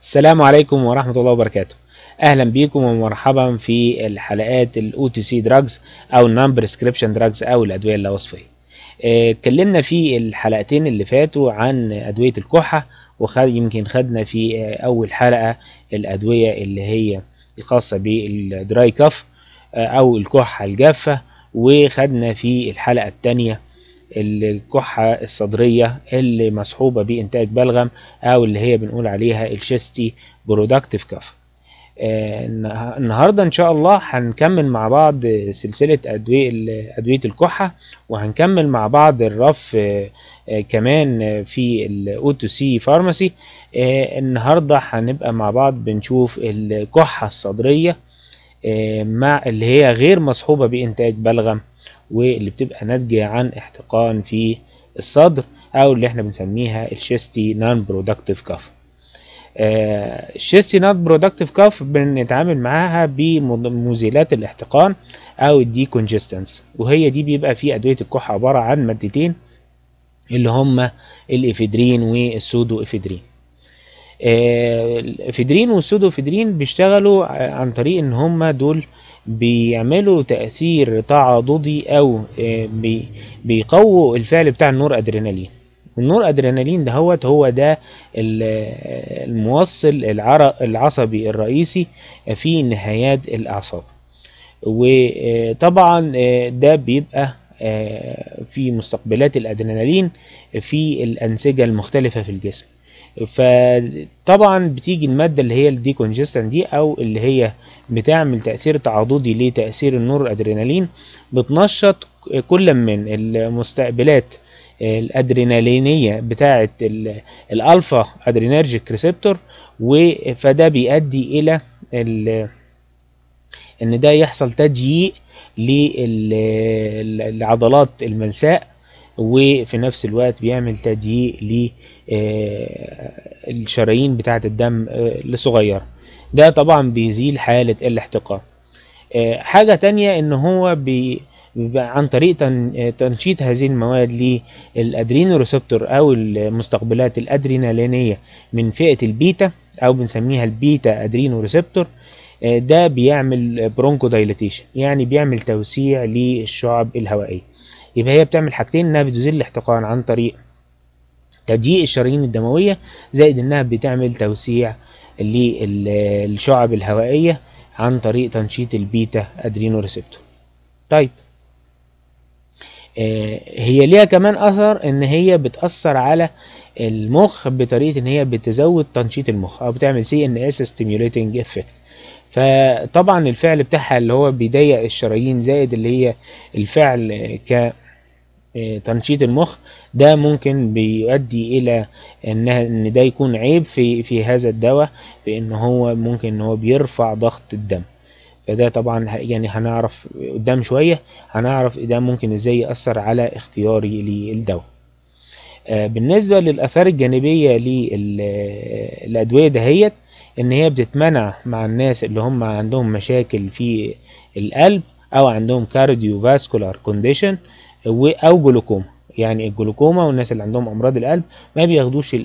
السلام عليكم ورحمة الله وبركاته. أهلا بيكم ومرحبا في الحلقات ال OTC drugs أو non prescription drugs أو الأدوية اللاوصفية. اتكلمنا في الحلقتين اللي فاتوا عن أدوية الكحة، يمكن خدنا في أول حلقة الأدوية اللي هي الخاصة بالدراي كاف أو الكحة الجافة، وخدنا في الحلقة التانية الكحة الصدرية اللي مصحوبة بإنتاج بلغم أو اللي هي بنقول عليها الشيستي برودكتيف كاف. النهاردة إن شاء الله هنكمل مع بعض سلسلة أدوية الكحة، وهنكمل مع بعض الرف كمان في الأو تو سي فارماسي. النهاردة هنبقى مع بعض بنشوف الكحة الصدرية مع اللي هي غير مصحوبة بإنتاج بلغم، واللي بتبقى ناتجة عن احتقان في الصدر أو اللي احنا بنسميها الشيستي نون برودكتيف كاف. الشيستي نون برودكتيف كاف بنتعامل معاها بمزيلات الاحتقان أو الدي كونجستنس، وهي دي بيبقى في أدوية الكحة عبارة عن مادتين اللي هما الإفيدرين والسودو إفيدرين. الإفيدرين والسودوإفيدرين بيشتغلوا عن طريق ان هما دول بيعملوا تأثير تعاضدي او بيقووا الفعل بتاع النور ادرينالين. والنور ادرينالين ده هو ده الموصل العصبي الرئيسي في نهايات الاعصاب. وطبعا ده بيبقى في مستقبلات الادرينالين في الانسجة المختلفة في الجسم. فطبعا بتيجي المادة اللي هي الديكونجستان دي او اللي هي بتعمل تأثير تعاضدي لتأثير النور الادرينالين، بتنشط كل من المستقبلات الادرينالينية بتاعة الالفا ادرينرجيك ريسبتور، فده بيؤدي الى ان ده يحصل تضييق للعضلات الملساء، وفي نفس الوقت بيعمل تضييق للشرايين بتاعة الدم الصغيرة. ده طبعا بيزيل حالة الاحتقان. حاجة تانية ان هو بيبقى عن طريق تنشيط هذه المواد للادرينوريسبتور او المستقبلات الادرينالينية من فئة البيتا او بنسميها البيتا ادرينوريسبتور. ده بيعمل برونكو دايليتيشن، يعني بيعمل توسيع للشعب الهوائية. يبقى هي بتعمل حاجتين، انها بتزيل الاحتقان عن طريق تضييق الشرايين الدموية، زائد انها بتعمل توسيع للشعب الهوائية عن طريق تنشيط البيتا ادرينوريسبتور. طيب هي ليها كمان اثر ان هي بتأثر على المخ بطريقة ان هي بتزود تنشيط المخ او بتعمل CNS stimulating effect. فطبعا الفعل بتاعها اللي هو بيضيق الشرايين زائد اللي هي الفعل تنشيط المخ، ده ممكن بيؤدي الى ان ده يكون عيب في هذا الدواء، بان هو ممكن ان هو بيرفع ضغط الدم. فده طبعا يعني هنعرف قدام شوية، هنعرف ده ممكن ازاي يأثر على اختياري للدواء. بالنسبة للآثار الجانبية للأدوية دهيت، ان هي بتتمنع مع الناس اللي هم عندهم مشاكل في القلب او عندهم كارديو فاسكولار كونديشن او جلوكوما. يعني الجلوكوما والناس اللي عندهم امراض القلب ما بياخدوش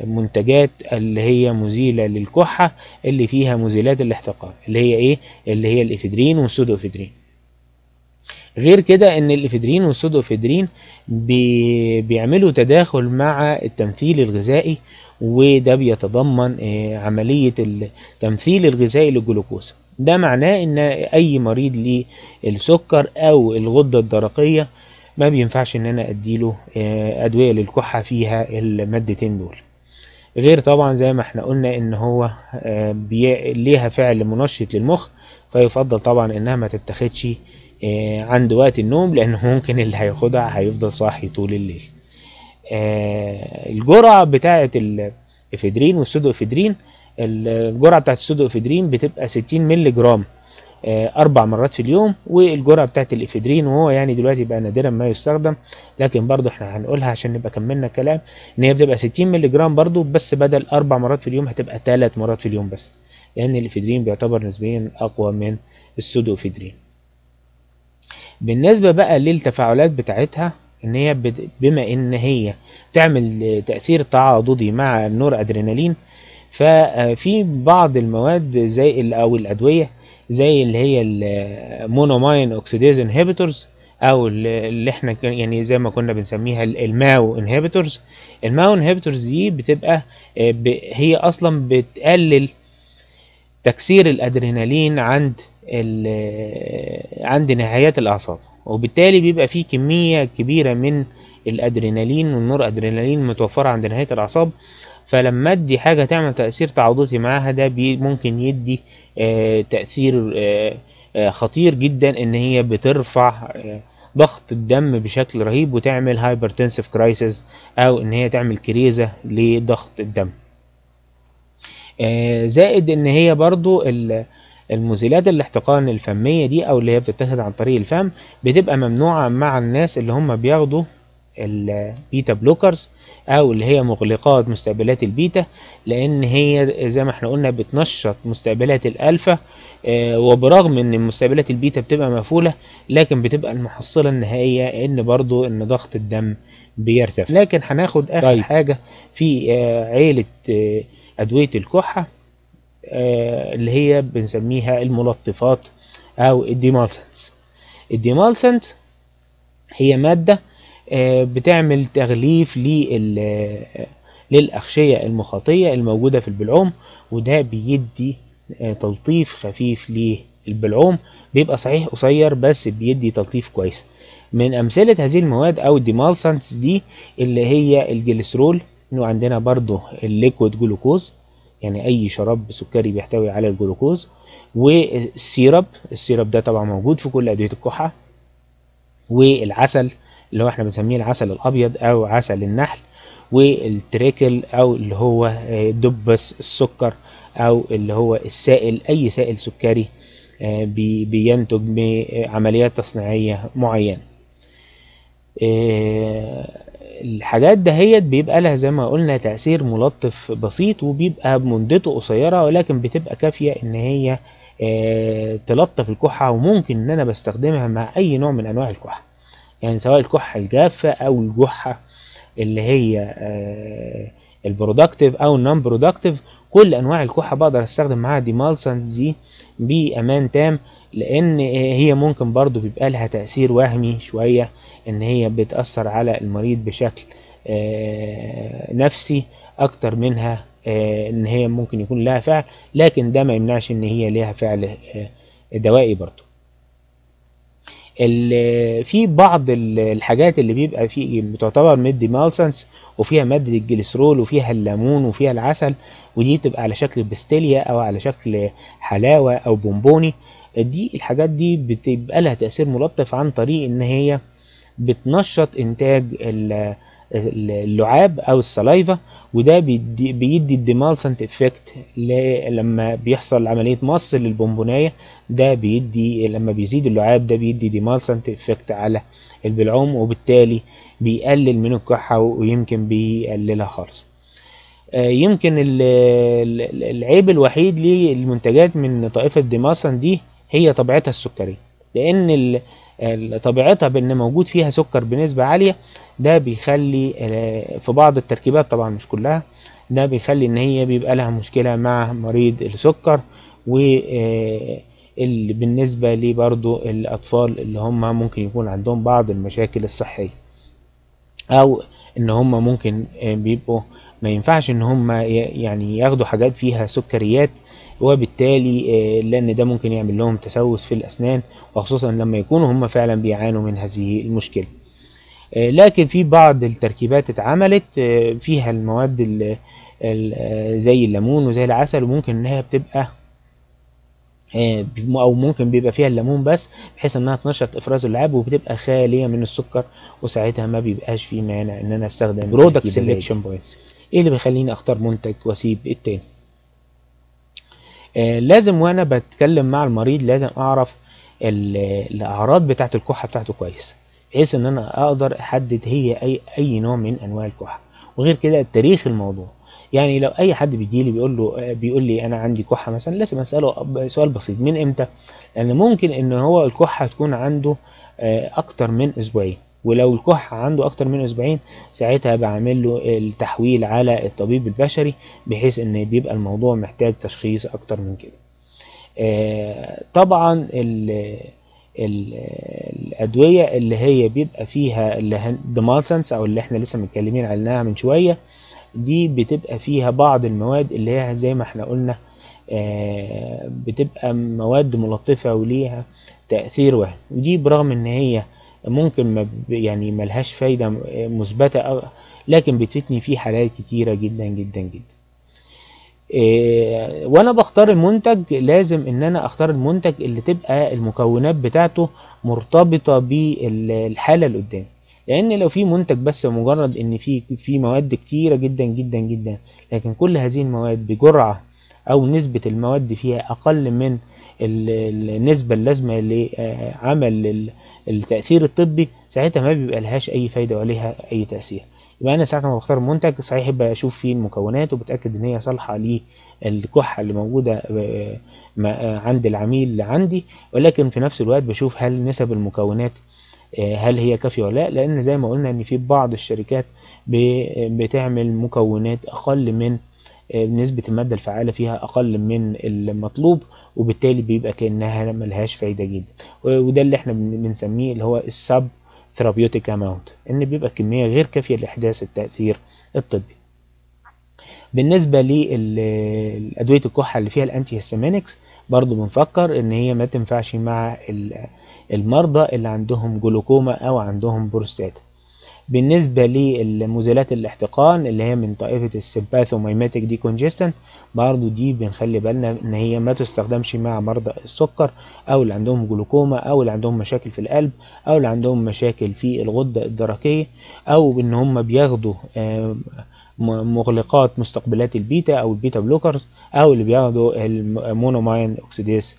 المنتجات اللي هي مزيلة للكحة اللي فيها مزيلات الاحتقان، اللي هي ايه؟ اللي هي الافيدرين والسودوافيدرين. غير كده ان الافيدرين والسودوافيدرين بيعملوا تداخل مع التمثيل الغذائي، وده بيتضمن عملية التمثيل الغذائي للجلوكوز. ده معناه ان اي مريض للسكر او الغدة الدرقية ما بينفعش ان انا اديله ادوية للكحة فيها المادتين دول. غير طبعا زي ما احنا قلنا ان هو ليها فعل منشط للمخ، فيفضل طبعا انها ما تتخدش عند وقت النوم، لانه ممكن اللي هياخدها هيفضل صاحي طول الليل. الجرعة بتاعة الافيدرين والسودوافيدرين، الجرعة بتاعة السودوافيدرين بتبقى 60 مللي جرام 4 مرات في اليوم، والجرعة بتاعة الافيدرين وهو يعني دلوقتي بقى نادرا ما يستخدم، لكن برضو احنا هنقولها عشان نبقى كملنا كلام، ان هي بتبقى 60 مللي جرام برضو، بس بدل 4 مرات في اليوم هتبقى 3 مرات في اليوم بس، لان الافيدرين بيعتبر نسبيا اقوى من السودوافيدرين. بالنسبة بقى للتفاعلات بتاعتها، ان هي بما ان هي تعمل تأثير تعاضدي مع النور ادرينالين، ففي بعض المواد زي او الادويه زي اللي هي المونوماين اوكسيديز انهبيتورز، او اللي احنا يعني زي ما كنا بنسميها الماو انهبيتورز. الماو انهبيتورز دي بتبقى هي اصلا بتقلل تكسير الادرينالين عند نهايات الاعصاب، وبالتالي بيبقى في كميه كبيره من الادرينالين والنور ادرينالين متوفره عند نهايه الاعصاب. فلما ادي حاجه تعمل تاثير تعاضدي معاها، ده ممكن يدي تاثير خطير جدا، ان هي بترفع ضغط الدم بشكل رهيب وتعمل هايبرتنسيف كرايسيس، او ان هي تعمل كريزه لضغط الدم. زائد ان هي برضو المزيلات الاحتقان الفمية دي، او اللي هي بتتاخد عن طريق الفم، بتبقى ممنوعة مع الناس اللي هم بياخدوا البيتا بلوكرز، او اللي هي مغلقات مستقبلات البيتا، لان هي زي ما احنا قلنا بتنشط مستقبلات الالفا. وبرغم ان مستقبلات البيتا بتبقى مقفولة، لكن بتبقى المحصلة النهائية ان برضو ان ضغط الدم بيرتفع. لكن هناخد اخر حاجة في عيلة ادوية الكحة، اللي هي بنسميها الملطفات او الديمالسنت. الديمالسنت هي مادة بتعمل تغليف للأغشية المخاطية الموجودة في البلعوم، وده بيدي تلطيف خفيف للبلعوم، بيبقى صحيح قصير بس بيدي تلطيف كويس. من أمثلة هذه المواد أو الديمالسنتس دي اللي هي الجليسرول، وعندنا برضو الليكويد جلوكوز، يعني أي شراب سكري بيحتوي على الجلوكوز، والسيرب. السيرب ده طبعا موجود في كل أدوية الكحة، والعسل اللي هو احنا بنسميه العسل الأبيض أو عسل النحل، والتريكل أو اللي هو دبس السكر، أو اللي هو السائل، أي سائل سكري بينتج بعمليات تصنيعية معينة. الحاجات دهيت بيبقى لها زي ما قلنا تأثير ملطف بسيط، وبيبقى مدته قصيرة، ولكن بتبقى كافية ان هي تلطف الكحة، وممكن ان انا بستخدمها مع اي نوع من انواع الكحة، يعني سواء الكحة الجافة او الكحة اللي هي البرودكتيف او النون برودكتيف. كل انواع الكحة بقدر استخدم معاها ديمالسنز دي بامان تام، لان هي ممكن برضو بيبقى لها تأثير وهمي شوية، ان هي بتأثر على المريض بشكل نفسي اكتر منها ان هي ممكن يكون لها فعل، لكن ده ما يمنعش ان هي لها فعل دوائي برضو. في بعض الحاجات اللي بيبقى فيه بتعتبر من الديمالسنس، وفيها مادة الجليسرول، وفيها الليمون، وفيها العسل، ودي بتبقى على شكل بستيليا او على شكل حلاوة او بونبوني. دي الحاجات دي بتبقى لها تأثير ملطف عن طريق ان هي بتنشط انتاج اللعاب او السلايفا، وده بيدي الديمالسنت افكت لما بيحصل عمليه مص للبونبونايه. ده بيدي لما بيزيد اللعاب ده بيدي ديمالسنت افكت على البلعوم، وبالتالي بيقلل من الكحه ويمكن بيقللها خالص. يمكن العيب الوحيد للمنتجات من طائفه ديمالسنت دي هي طبيعتها السكريه، لان طبيعتها بان موجود فيها سكر بنسبة عالية، ده بيخلي في بعض التركيبات طبعا مش كلها، ده بيخلي ان هي بيبقى لها مشكلة مع مريض السكر، واللي بالنسبة لي برضو الاطفال اللي هم ممكن يكون عندهم بعض المشاكل الصحية، او ان هم ممكن بيبقوا ما ينفعش ان هم يعني ياخدوا حاجات فيها سكريات، وبالتالي لان ده ممكن يعمل لهم تسوس في الاسنان، وخصوصا لما يكونوا هم فعلا بيعانوا من هذه المشكلة. لكن في بعض التركيبات اتعملت فيها المواد زي الليمون وزي العسل، وممكن انها بتبقى او ممكن بيبقى فيها الليمون بس، بحيث انها تنشط افراز اللعاب، وبتبقى خاليه من السكر، وساعتها ما بيبقاش في مانع ان انا استخدم برودكت سيلكشن بوينتس. ايه اللي بيخليني اختار منتج واسيب التاني؟ لازم وانا بتكلم مع المريض لازم اعرف الاعراض بتاعه الكحه بتاعته كويس، بحيث ان انا اقدر احدد هي اي نوع من انواع الكحه، وغير كده تاريخ الموضوع. يعني لو اي حد بيجي لي بيقول لي انا عندي كحه مثلا، لازم اساله سؤال بسيط: من امتى؟ لان ممكن ان هو الكحه تكون عنده اكتر من اسبوعين، ولو الكحة عنده اكتر من اسبوعين ساعتها بعمل له التحويل على الطبيب البشري، بحيث ان بيبقى الموضوع محتاج تشخيص اكتر من كده. طبعا ال- الادويه اللي هي بيبقى فيها الدمالسنس او اللي احنا لسه متكلمين عنها من شويه، دي بتبقى فيها بعض المواد اللي هي زي ما احنا قلنا بتبقى مواد ملطفة وليها تأثير وهمي، ودي برغم ان هي ممكن ما يعني ملهاش فايدة مثبتة لكن بتفيدني في حالات كتيرة جدا جدا جدا. وانا بختار المنتج لازم ان انا اختار المنتج اللي تبقى المكونات بتاعته مرتبطة بالحالة اللي قدامي، لان لو في منتج بس مجرد ان في مواد كتيرة جدا جدا جدا، لكن كل هذه المواد بجرعة او نسبة المواد فيها اقل من النسبة اللازمة لعمل التأثير الطبي، ساعتها ما بيبقى لهاش اي فايدة وليها اي تأثير. يبقى انا ساعة ما بختار منتج صحيح بشوف فيه المكونات وبتأكد ان هي صالحة للكحة اللي موجودة عند العميل اللي عندي، ولكن في نفس الوقت بشوف هل نسب المكونات هل هي كافية ولا لا، لان زي ما قلنا ان في بعض الشركات بتعمل مكونات اقل من نسبة المادة الفعالة فيها أقل من المطلوب، وبالتالي بيبقى كأنها ملهاش فايدة جدا، وده اللي احنا بنسميه اللي هو السب ثيرابيوتيك اماونت، ان بيبقى كمية غير كافية لإحداث التأثير الطبي. بالنسبة لأدوية الكحة اللي فيها الأنتي هيستامينكس برضو بنفكر إن هي ما تنفعش مع المرضى اللي عندهم جلوكوما أو عندهم بروستاتا. بالنسبة للمزيلات الاحتقان اللي هي من طائفة السيمباثوميماتيك ديكونجستنت، برضو دي بنخلي بالنا ان هي ما تستخدمش مع مرضى السكر او اللي عندهم جلوكوما او اللي عندهم مشاكل في القلب او اللي عندهم مشاكل في الغدة الدرقية او ان هم بياخدوا مغلقات مستقبلات البيتا او البيتا بلوكرز او اللي بياخدوا المونوماين اوكسيديز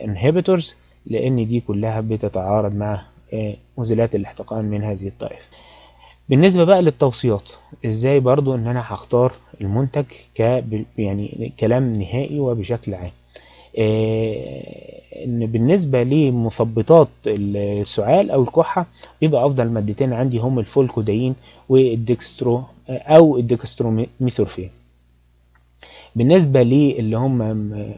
انهبيتورز، لان دي كلها بتتعارض مع مزيلات الاحتقان من هذه الطائفة. بالنسبة بقى للتوصيات ازاي برضو ان انا هختار المنتج يعني كلام نهائي وبشكل عام. ان بالنسبة لمثبطات السعال او الكحة بيبقى افضل مادتين عندي هم الفولكوداين والديكسترو او الديكستروميثورفين. بالنسبة للي هم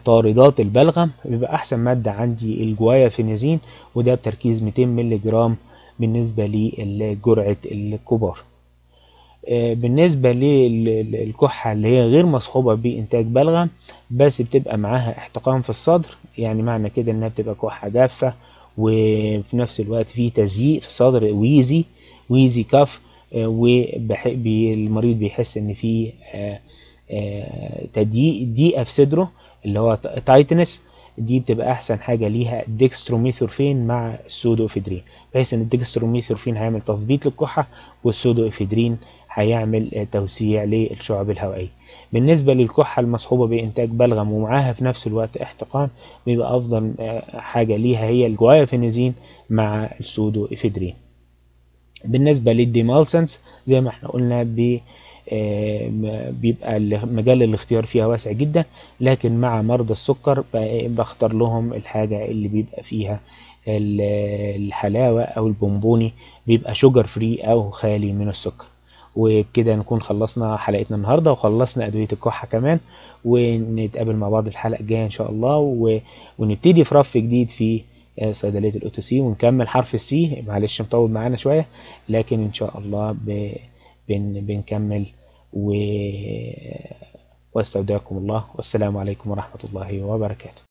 طاردات البلغم بيبقى احسن مادة عندي الجوايافينيزين، وده بتركيز 200 مللي جرام بالنسبة لجرعة الكبار. بالنسبة للكحة اللي هي غير مصحوبة بإنتاج بلغم بس بتبقى معاها احتقان في الصدر، يعني معنى كده انها بتبقى كحة جافة وفي نفس الوقت في تزييق في الصدر، ويزي كاف، والمريض بيحس ان في ضيقة في صدره اللي هو تايتنس، دي بتبقى احسن حاجة ليها الديكستروميثورفين مع السودوفيدرين، بحيث ان الديكستروميثورفين هيعمل تثبيط للكحة والسودوفيدرين هيعمل توسيع للشعب الهوائية. بالنسبة للكحة المصحوبة بإنتاج بلغم ومعاها في نفس الوقت احتقان بيبقى أفضل حاجة ليها هي الجوايافينيزين مع السودوفيدرين. بالنسبة للديمالسنس زي ما احنا قلنا بيبقى مجال الاختيار فيها واسع جدا، لكن مع مرضى السكر بختار لهم الحاجة اللي بيبقى فيها الحلاوة او البونبوني، بيبقى شوجر فري او خالي من السكر. وبكده نكون خلصنا حلقتنا النهاردة وخلصنا أدوية الكحة كمان، ونتقابل مع بعض الحلقة الجاية إن شاء الله، ونبتدي في رف جديد في صيدلية الأوتو سي، ونكمل حرف السي. معلش مطول معانا شوية لكن إن شاء الله بنكمل واستودعكم الله، والسلام عليكم ورحمة الله وبركاته.